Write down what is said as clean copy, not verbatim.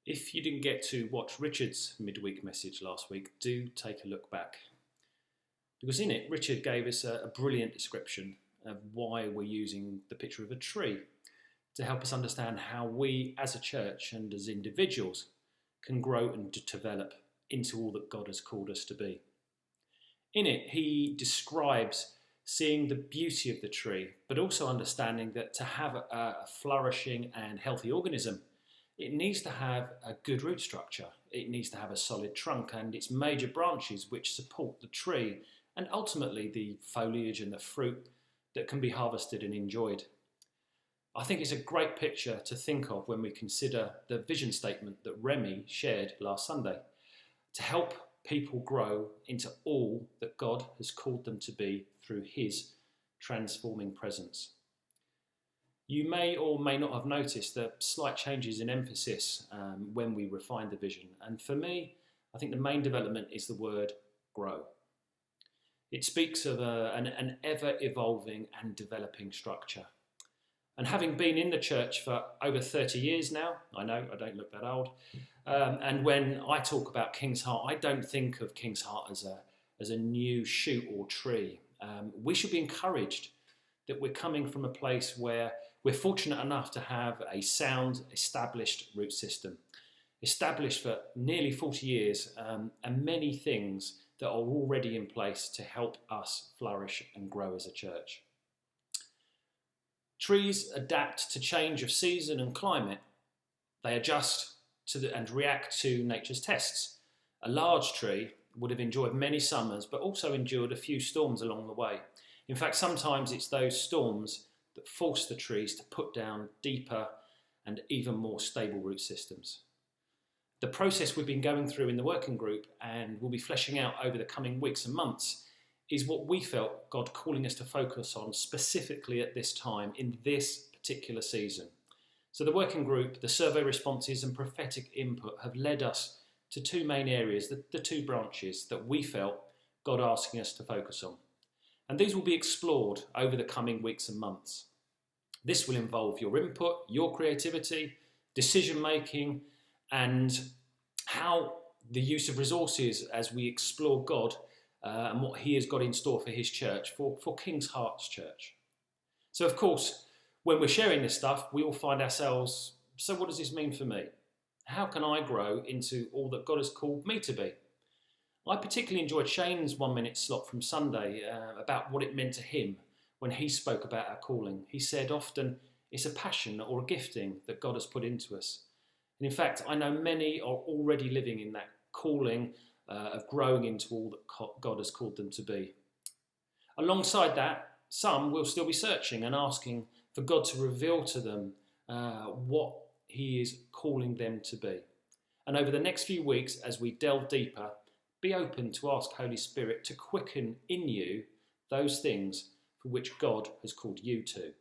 If you didn't get to watch Richard's midweek message last week, do take a look back. Because in it, Richard gave us a brilliant description of why we're using the picture of a tree to help us understand how we as a church and as individuals can grow and develop into all that God has called us to be. In it, he describes seeing the beauty of the tree, but also understanding that to have a flourishing and healthy organism, it needs to have a good root structure. It needs to have a solid trunk and its major branches which support the tree and ultimately the foliage and the fruit that can be harvested and enjoyed. I think it's a great picture to think of when we consider the vision statement that Remy shared last Sunday to help people grow into all that God has called them to be through his transforming presence. You may or may not have noticed the slight changes in emphasis when we refine the vision. And for me, I think the main development is the word grow. It speaks of an ever-evolving and developing structure. And having been in the church for over 30 years now, I know I don't look that old, and when I talk about KingsHeart, I don't think of KingsHeart as a new shoot or tree. We should be encouraged that we're coming from a place where we're fortunate enough to have a sound, established root system, established for nearly 40 years, and many things that are already in place to help us flourish and grow as a church. Trees adapt to change of season and climate. They adjust and react to nature's tests. A large tree would have enjoyed many summers, but also endured a few storms along the way. In fact, sometimes it's those storms that force the trees to put down deeper and even more stable root systems. The process we've been going through in the working group and will be fleshing out over the coming weeks and months is what we felt God calling us to focus on specifically at this time in this particular season. So the working group, the survey responses and prophetic input have led us to two main areas, the two branches that we felt God asking us to focus on. And these will be explored over the coming weeks and months. This will involve your input, your creativity, decision making, and how the use of resources as we explore God and what he has got in store for his church, for KingsHeart Church. So of course, when we're sharing this stuff, we all find ourselves, so what does this mean for me? How can I grow into all that God has called me to be? I particularly enjoyed Shane's 1 minute slot from Sunday about what it meant to him when he spoke about our calling. He said often it's a passion or a gifting that God has put into us. And in fact, I know many are already living in that calling of growing into all that God has called them to be. Alongside that, some will still be searching and asking for God to reveal to them what he is calling them to be. And over the next few weeks, as we delve deeper, be open to ask Holy Spirit to quicken in you those things for which God has called you to.